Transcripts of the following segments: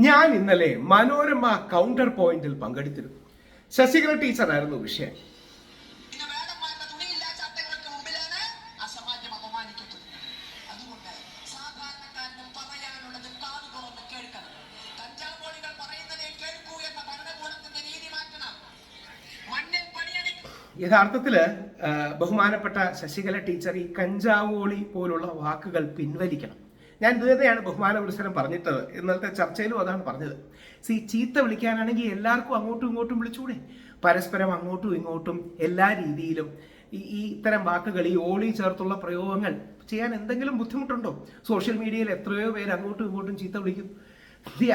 ഞാൻ ഇന്നലെ മനോരമ കൗണ്ടർ പോയിന്റിൽ പങ്കെടുത്തിരുന്നു. ശശികല ടീച്ചറായിരുന്നു വിഷയം. യഥാർത്ഥത്തില് ബഹുമാനപ്പെട്ട ശശികല ടീച്ചർ ഈ കഞ്ചാവോളി പോലുള്ള വാക്കുകൾ പിൻവലിക്കണം. ഞാൻ ഇതുതന്നെയാണ് ബഹുമാന പുരസ്സരം പറഞ്ഞിട്ടത്. ഇന്നലത്തെ ചർച്ചയിലും അതാണ് പറഞ്ഞത്. ചീത്ത വിളിക്കാനാണെങ്കിൽ എല്ലാവർക്കും അങ്ങോട്ടും ഇങ്ങോട്ടും വിളിച്ചൂടെ? പരസ്പരം അങ്ങോട്ടും ഇങ്ങോട്ടും എല്ലാ രീതിയിലും ഈ ഇത്തരം വാക്കുകൾ, ഈ ഓളി ചേർത്തുള്ള പ്രയോഗങ്ങൾ ചെയ്യാൻ എന്തെങ്കിലും ബുദ്ധിമുട്ടുണ്ടോ? സോഷ്യൽ മീഡിയയിൽ എത്രയോ പേര് അങ്ങോട്ടും ഇങ്ങോട്ടും ചീത്ത വിളിക്കും.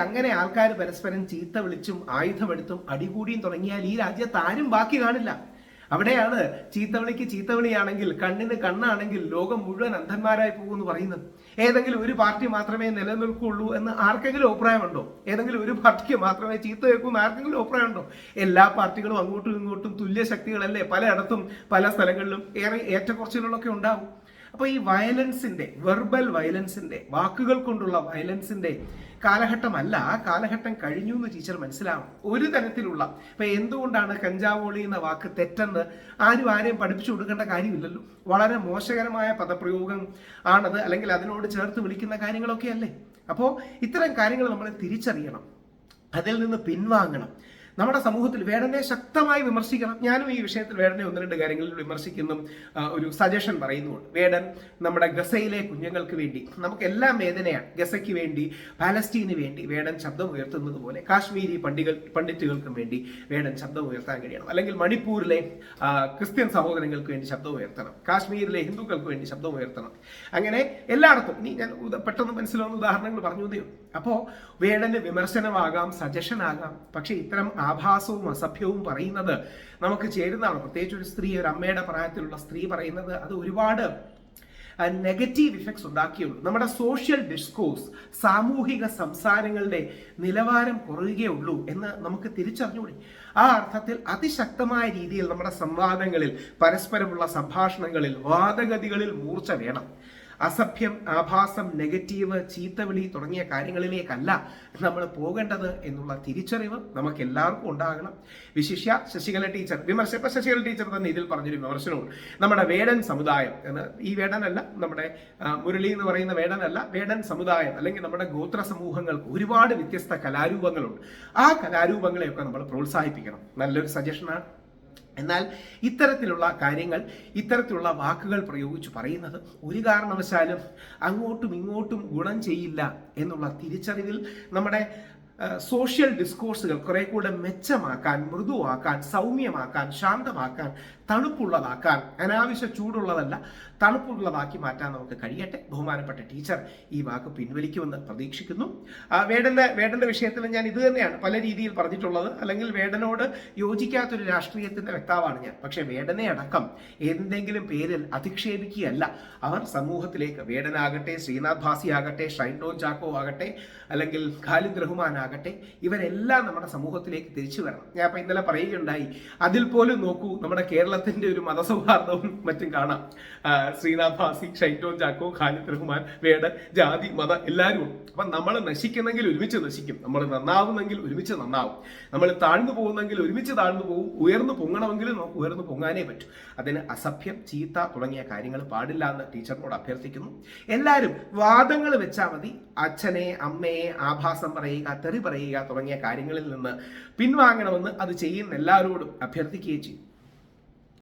അങ്ങനെ ആൾക്കാർ പരസ്പരം ചീത്ത വിളിച്ചും ആയുധമെടുത്തും അടികൂടിയും തുടങ്ങിയാൽ ഈ രാജ്യത്ത് ആരും ബാക്കി കാണില്ല. അവിടെയാണ് ചീത്തവിളിക്ക് ചീത്തവിളിയാണെങ്കിൽ, കണ്ണിന് കണ്ണാണെങ്കിൽ ലോകം മുഴുവൻ അന്ധന്മാരായി പോകുമെന്ന് പറയുന്നത്. ഏതെങ്കിലും ഒരു പാർട്ടി മാത്രമേ നിലനിൽക്കുള്ളൂ എന്ന് ആർക്കെങ്കിലും അഭിപ്രായമുണ്ടോ? ഏതെങ്കിലും ഒരു പാർട്ടിക്ക് മാത്രമേ ചീത്ത കേൾക്കൂന്ന് ആർക്കെങ്കിലും അഭിപ്രായമുണ്ടോ? എല്ലാ പാർട്ടികളും അങ്ങോട്ടും ഇങ്ങോട്ടും തുല്യ ശക്തികളല്ലേ? പലയിടത്തും പല സ്ഥലങ്ങളിലും ഏറെ ഏറ്റക്കുറച്ചിലുകളൊക്കെ ഉണ്ടാവും. അപ്പോൾ ഈ വയലൻസിന്റെ, വെർബൽ വയലൻസിന്റെ, വാക്കുകൾ കൊണ്ടുള്ള വയലൻസിന്റെ കാലഘട്ടമല്ല, ആ കാലഘട്ടം കഴിഞ്ഞു എന്ന് ടീച്ചർ മനസ്സിലാവും. ഒരു തരത്തിലുള്ള ഇപ്പൊ എന്തുകൊണ്ടാണ് കഞ്ചാവോളി എന്ന വാക്ക് തെറ്റെന്ന് ആരെയും പഠിപ്പിച്ചു കൊടുക്കേണ്ട കാര്യമില്ലല്ലോ. വളരെ മോശകരമായ പദപ്രയോഗം ആണത്, അല്ലെങ്കിൽ അതിനോട് ചേർത്ത് വിളിക്കുന്ന കാര്യങ്ങളൊക്കെ അല്ലേ. അപ്പോൾ ഇത്തരം കാര്യങ്ങൾ നമ്മൾ തിരിച്ചറിയണം, അതിൽ നിന്ന് പിൻവാങ്ങണം. നമ്മുടെ സമൂഹത്തിൽ വേടനെ ശക്തമായി വിമർശിക്കണം. ഞാനും ഈ വിഷയത്തിൽ വേടനെ ഒന്ന് രണ്ട് കാര്യങ്ങളിൽ വിമർശിക്കുന്നു, ഒരു സജഷൻ പറയുന്നുണ്ട്. വേടൻ നമ്മുടെ ഗസയിലെ കുഞ്ഞുങ്ങൾക്ക് വേണ്ടി, നമുക്കെല്ലാം വേദനയാണ്, ഗസയ്ക്ക് വേണ്ടി, പാലസ്തീന് വേണ്ടി വേടൻ ശബ്ദം ഉയർത്തുന്നത് പോലെ കാശ്മീരി പണ്ഡിറ്റുകൾക്കും വേണ്ടി വേടൻ ശബ്ദം ഉയർത്താൻ കഴിയണം. അല്ലെങ്കിൽ മണിപ്പൂരിലെ ക്രിസ്ത്യൻ സഹോദരങ്ങൾക്ക് വേണ്ടി ശബ്ദം ഉയർത്തണം, കാശ്മീരിലെ ഹിന്ദുക്കൾക്ക് വേണ്ടി ശബ്ദം ഉയർത്തണം. അങ്ങനെ എല്ലായിടത്തും. ഇനി ഞാൻ പെട്ടെന്ന് മനസ്സിലാവുന്ന ഉദാഹരണങ്ങൾ പറഞ്ഞു തരും. അപ്പോൾ വേടന് വിമർശനമാകാം, സജഷൻ ആകാം. പക്ഷെ ഇത്തരം ആഭാസവും അസഭ്യവും പറയുന്നത് നമുക്ക് ചേരുന്നതാണ്. പ്രത്യേകിച്ച് ഒരു സ്ത്രീ, ഒരു അമ്മയുടെ പ്രായത്തിലുള്ള സ്ത്രീ പറയുന്നത് അത് ഒരുപാട് നെഗറ്റീവ് ഇഫക്ട്സ് ഉണ്ടാക്കിയുള്ളൂ. നമ്മുടെ സോഷ്യൽ ഡിസ്കോഴ്സ്, സാമൂഹിക സംസാരങ്ങളുടെ നിലവാരം കുറയുകയുള്ളൂ എന്ന് നമുക്ക് തിരിച്ചറിഞ്ഞൂടെ? ആ അർത്ഥത്തിൽ അതിശക്തമായ രീതിയിൽ നമ്മുടെ സംവാദങ്ങളിൽ, പരസ്പരമുള്ള സംഭാഷണങ്ങളിൽ, വാദഗതികളിൽ മൂർച്ച വേണം. അസഭ്യം, ആഭാസം, നെഗറ്റീവ്, ചീത്തവിളി തുടങ്ങിയ കാര്യങ്ങളിലേക്കല്ല നമ്മൾ പോകേണ്ടത് എന്നുള്ള തിരിച്ചറിവ് നമുക്ക് എല്ലാവർക്കും ഉണ്ടാകണം. വിശിഷ്യ ശശികല ടീച്ചർ ഇപ്പൊ ശശികല ടീച്ചർ തന്നെ ഇതിൽ പറഞ്ഞൊരു വിമർശനവും, നമ്മുടെ വേടൻ സമുദായം എന്ന്, ഈ വേടനല്ല, നമ്മുടെ മുരളി എന്ന് പറയുന്ന വേടനല്ല, വേടൻ സമുദായം അല്ലെങ്കിൽ നമ്മുടെ ഗോത്ര സമൂഹങ്ങൾക്ക് ഒരുപാട് വ്യത്യസ്ത കലാരൂപങ്ങളുണ്ട്. ആ കലാരൂപങ്ങളെയൊക്കെ നമ്മൾ പ്രോത്സാഹിപ്പിക്കണം. നല്ലൊരു സജഷനാണ്. എന്നാൽ ഇത്തരത്തിലുള്ള കാര്യങ്ങൾ, ഇത്തരത്തിലുള്ള വാക്കുകൾ പ്രയോഗിച്ച് പറയുന്നത് ഒരു കാരണവശാലും അങ്ങോട്ടും ഇങ്ങോട്ടും ഗുണം ചെയ്യില്ല എന്നുള്ള തിരിച്ചറിവിൽ നമ്മുടെ സോഷ്യൽ ഡിസ്കോഴ്സുകൾ കുറെ കൂടെ മെച്ചമാക്കാൻ, മൃദുവാക്കാൻ, സൗമ്യമാക്കാൻ, ശാന്തമാക്കാൻ, തണുപ്പുള്ളതാക്കാൻ, അനാവശ്യ ചൂടുള്ളതല്ല തണുപ്പുള്ളതാക്കി മാറ്റാൻ നമുക്ക് കഴിയട്ടെ. ബഹുമാനപ്പെട്ട ടീച്ചർ ഈ വാക്ക് പിൻവലിക്കുമെന്ന് പ്രതീക്ഷിക്കുന്നു. വേടന്റെ വിഷയത്തിൽ ഞാൻ ഇത് തന്നെയാണ് പല രീതിയിൽ പറഞ്ഞിട്ടുള്ളത്. അല്ലെങ്കിൽ വേടനോട് യോജിക്കാത്തൊരു രാഷ്ട്രീയത്തിന്റെ വ്യക്താവാണ് ഞാൻ. പക്ഷെ വേടനെ അടക്കം എന്തെങ്കിലും പേരിൽ അധിക്ഷേപിക്കുകയല്ല. അവർ സമൂഹത്തിലേക്ക്, വേടനാകട്ടെ, ശ്രീനാഥ് ഭാസി ആകട്ടെ, ഷൈൻ ടോം ചാക്കോ ആകട്ടെ, അല്ലെങ്കിൽ ഖാലിദ് റഹ്മാൻ ആകട്ടെ, ഇവരെല്ലാം നമ്മുടെ സമൂഹത്തിലേക്ക് തിരിച്ചു വരണം. ഞാൻ ഇപ്പൊ ഇന്നലെ പറയുകയുണ്ടായി, അതിൽ പോലും നോക്കൂ, നമ്മുടെ കേരളത്തിന്റെ ഒരു മതസൗഹാർദ്ദവും മറ്റും കാണാം. ശ്രീനാഥ് ഭാസി, ഷൈൻ ടോം ചാക്കോ, ഖാലിദ് റഹ്മാൻ, വേടൻ, ജാതി, മതം എല്ലാവരും ഉണ്ട്. അപ്പൊ നമ്മൾ നശിക്കുന്നെങ്കിൽ ഒരുമിച്ച് നശിക്കും, നമ്മൾ നന്നാവുന്നെങ്കിൽ ഒരുമിച്ച് നന്നാവും, നമ്മൾ താഴ്ന്നു പോകുന്നെങ്കിൽ ഒരുമിച്ച് താഴ്ന്നു പോകും, ഉയർന്നു പൊങ്ങണമെങ്കിൽ നമുക്ക് ഉയർന്നു പൊങ്ങാനേ പറ്റൂ. അതിന് അസഭ്യം, ചീത്ത തുടങ്ങിയ കാര്യങ്ങൾ പാടില്ല എന്ന് ടീച്ചറിനോട് അഭ്യർത്ഥിക്കുന്നു. എല്ലാവരും വാദങ്ങൾ വെച്ചാൽ മതി. അച്ഛനെ, അമ്മയെ ആഭാസം പറയുക, തെറി പറയുക തുടങ്ങിയ കാര്യങ്ങളിൽ നിന്ന് പിൻവാങ്ങണമെന്ന് അത് ചെയ്യുന്ന എല്ലാവരോടും അഭ്യർത്ഥിക്കുകയും ചെയ്യും.